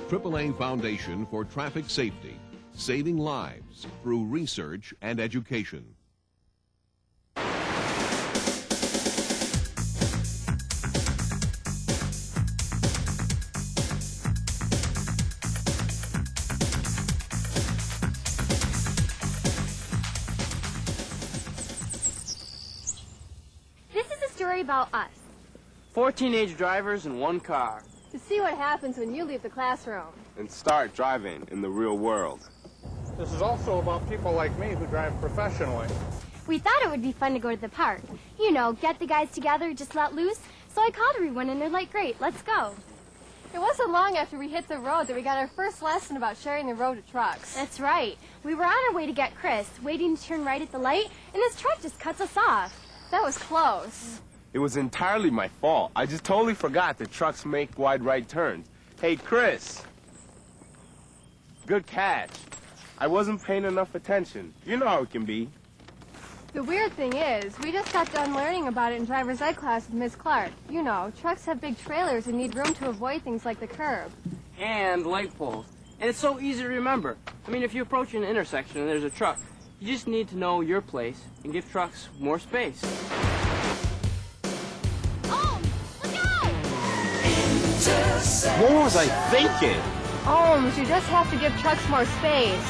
AAA Foundation for Traffic Safety, saving lives through research and education. This is a story about us. 4 teenage drivers in one car. To see what happens when you leave the classroom. And start driving in the real world. This is also about people like me who drive professionally. We thought it would be fun to go to the park. You know, get the guys together, just let loose. So I called everyone and they're like, great, let's go. It wasn't long after we hit the road that we got our first lesson about sharing the road to trucks. That's right. We were on our way to get Chris, waiting to turn right at the light, and this truck just cuts us off. That was close. It was entirely my fault. I just totally forgot that trucks make wide right turns. Hey, Chris. Good catch. I wasn't paying enough attention. You know how it can be. The weird thing is, we just got done learning about it in driver's ed class with Miss Clark. You know, trucks have big trailers and need room to avoid things like the curb. And light poles. And it's so easy to remember. I mean, if you approach an intersection and there's a truck, you just need to know your place and give trucks more space. Oh, look out! What was I thinking? Holmes, you just have to give trucks more space.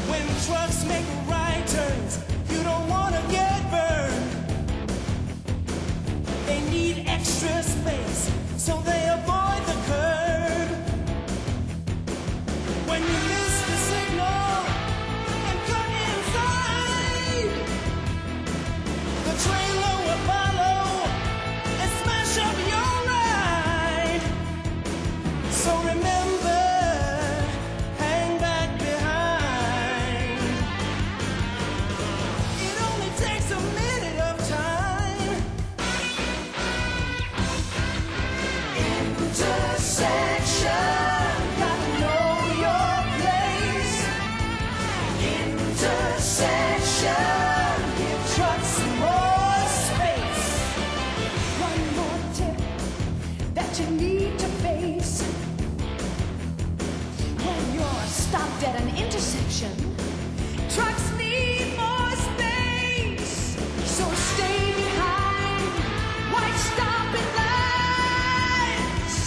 When trucks make right turns, you don't want to get burned. They need extra space, so they avoid the curb. When you miss the signal and cut inside, the trailer will follow and smash up your ride. So remember, hang back behind. It only takes a minute of time. Intersection, gotta know your place. Intersection, give trucks more space. One more tip that you need to face. When you're stopped at an intersection, trucks need more space. So stay behind white stopping lights.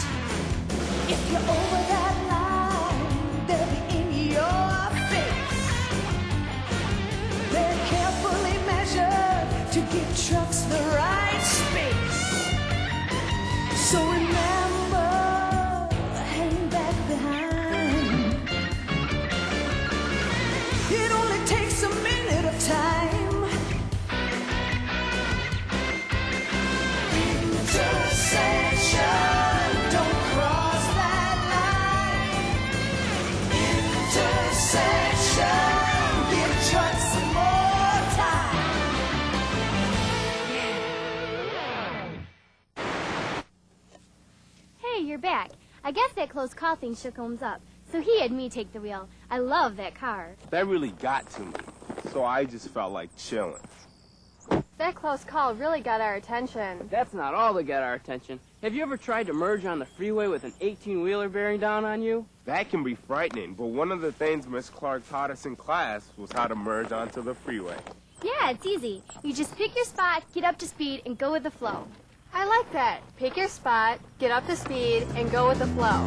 If you're over that line, they'll be in your face. They're carefully measured to give trucks the right space. So remember, hang back behind. It only takes a minute of time. Intersection, don't cross that line. Intersection, give trucks some more time. Hey, you're back. I guess that close call thing shook Holmes up, so he had me take the wheel. I love that car. That really got to me. So I just felt like chilling. That close call really got our attention. That's not all that got our attention. Have you ever tried to merge on the freeway with an 18-wheeler bearing down on you? That can be frightening, but one of the things Miss Clark taught us in class was how to merge onto the freeway. Yeah, it's easy. You just pick your spot, get up to speed, and go with the flow. I like that. Pick your spot, get up to speed, and go with the flow.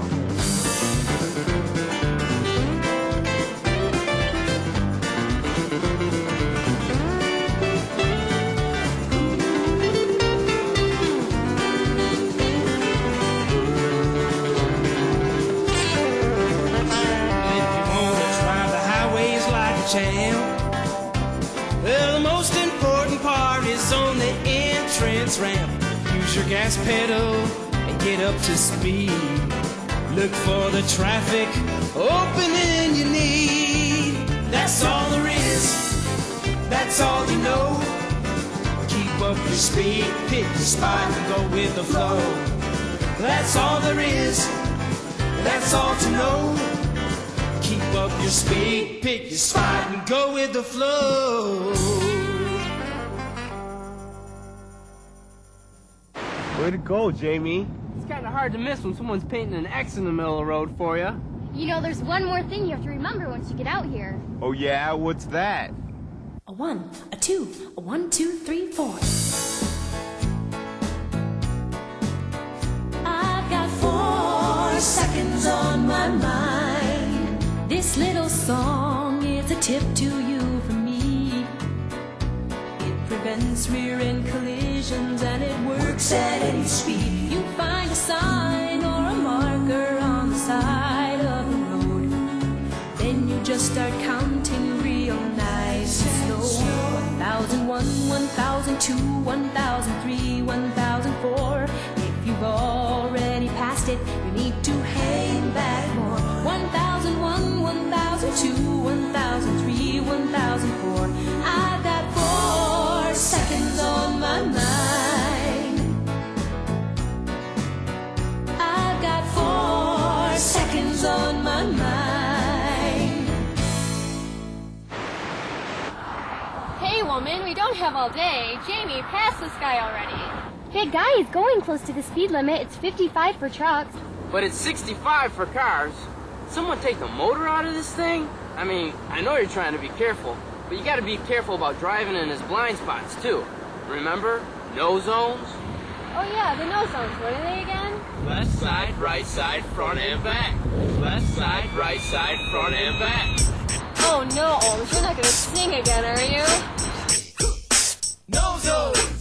Well, the most important part is on the entrance ramp. Use your gas pedal and get up to speed. Look for the traffic opening you need. That's all there is. That's all you know. Keep up your speed, pick your spot, and go with the flow. That's all there is. That's all to know. Keep up your speed, pick your spot, and go with the flow. Way to go, Jamie. It's kind of hard to miss when someone's painting an X in the middle of the road for you. You know, there's one more thing you have to remember once you get out here. Oh yeah, what's that? A 1, a 2, a 1, 2, 3, 4. I've got 4 seconds on my mind. This little song is a tip to you from me. It prevents rear-end collisions and it works at any speed. You find a sign or a marker on the side of the road. Then you just start counting real nice and slow. 1001, 1002, 1003, 1004. If you've already passed it, you need to hang back more. 1001, 1002, 1003, 1004. I've got 4 seconds on my mind. I've got 4 seconds on my mind. Hey, woman, we don't have all day. Jamie, pass this guy already. Hey guys, going close to the speed limit. It's 55 for trucks. But it's 65 for cars. Someone take the motor out of this thing? I mean, I know you're trying to be careful, but you gotta be careful about driving in his blind spots, too. Remember? No zones? Oh yeah, the no zones. What are they again? Left side, right side, front and back. Left side, right side, front and back. Oh no, you're not gonna sing again, are you? No zones.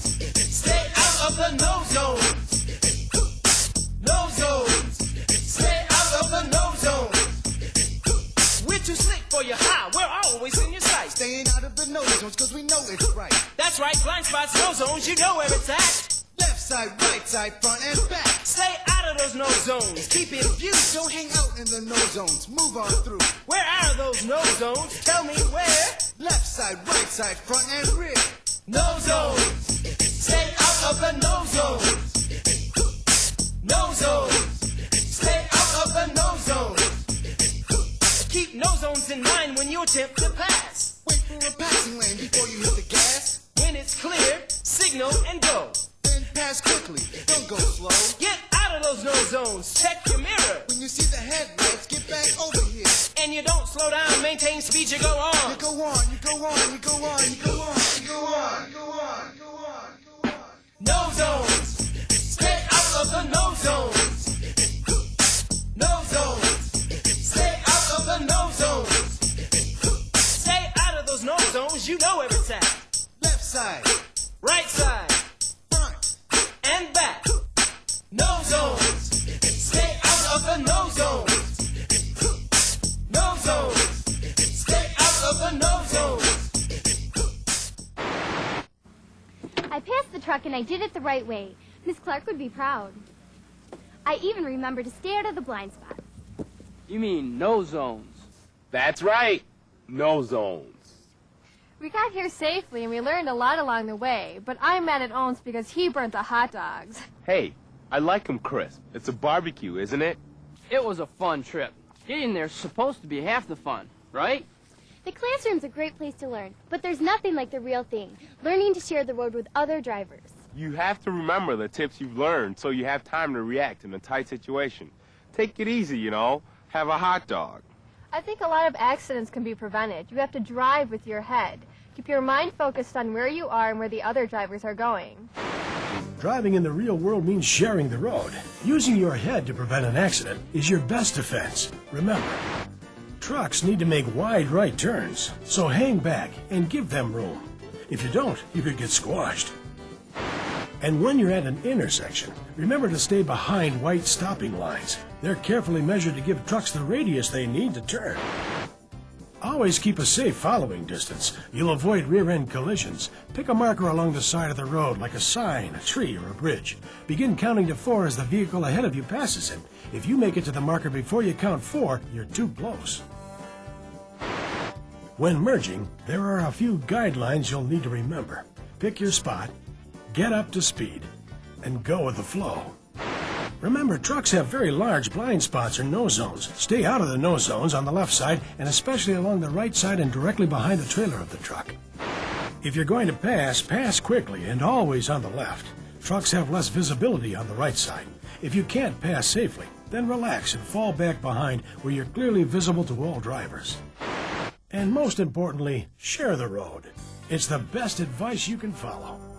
Stay out of the no zones. No zones. Stay out of the no zones. We're too slick for your high. We're always in your sight. Staying out of the no zones cause we know it's right. That's right, blind spots, no zones. You know where it's at. Left side, right side, front and back. Stay out of those no zones. Keep it viewed, don't hang out in the no zones. Move on through. Where are those no zones? Tell me where. Left side, right side, front and rear. No zones. Stay out of the no zones. No zones. Stay out of the no zones. Keep no zones in mind when you attempt to pass. Wait for a passing lane before you hit the gas. When it's clear, signal and go. Then pass quickly, don't go slow. Get out of those no zones. Check your mirror. When you see the headlights, get back over here. And you don't slow down, maintain speed, you go on. You go on, you go on, you go on, you go on, you go on, you go on, you go on, you go on. No zones. Stay out of the no zones. No zones. Stay out of the no zones. Stay out of those no zones, you know where it's at. Left side, Right side front, and back. No zones. Stay out of the no zones. No zones. Stay out of the no zones. I passed the truck and I did it the right way. Miss Clark would be proud. I even remember to stay out of the blind spots. You mean no zones? That's right. No zones. We got here safely and we learned a lot along the way, but I'm mad at Owens because he burnt the hot dogs. Hey, I like them crisp. It's a barbecue, isn't it? It was a fun trip. Getting there's supposed to be half the fun, right? The classroom's a great place to learn, but there's nothing like the real thing, learning to share the road with other drivers. You have to remember the tips you've learned so you have time to react in a tight situation. Take it easy, you know. Have a hot dog. I think a lot of accidents can be prevented. You have to drive with your head. Keep your mind focused on where you are and where the other drivers are going. Driving in the real world means sharing the road. Using your head to prevent an accident is your best defense. Remember, trucks need to make wide right turns, so hang back and give them room. If you don't, you could get squashed. And when you're at an intersection, remember to stay behind white stopping lines. They're carefully measured to give trucks the radius they need to turn. Always keep a safe following distance. You'll avoid rear-end collisions. Pick a marker along the side of the road, like a sign, a tree, or a bridge. Begin counting to 4 as the vehicle ahead of you passes him. If you make it to the marker before you count 4, you're too close. When merging, there are a few guidelines you'll need to remember. Pick your spot, get up to speed, and go with the flow. Remember, trucks have very large blind spots or nose zones. Stay out of the nose zones on the left side and especially along the right side and directly behind the trailer of the truck. If you're going to pass, pass quickly and always on the left. Trucks have less visibility on the right side. If you can't pass safely, then relax and fall back behind where you're clearly visible to all drivers. And most importantly, share the road. It's the best advice you can follow.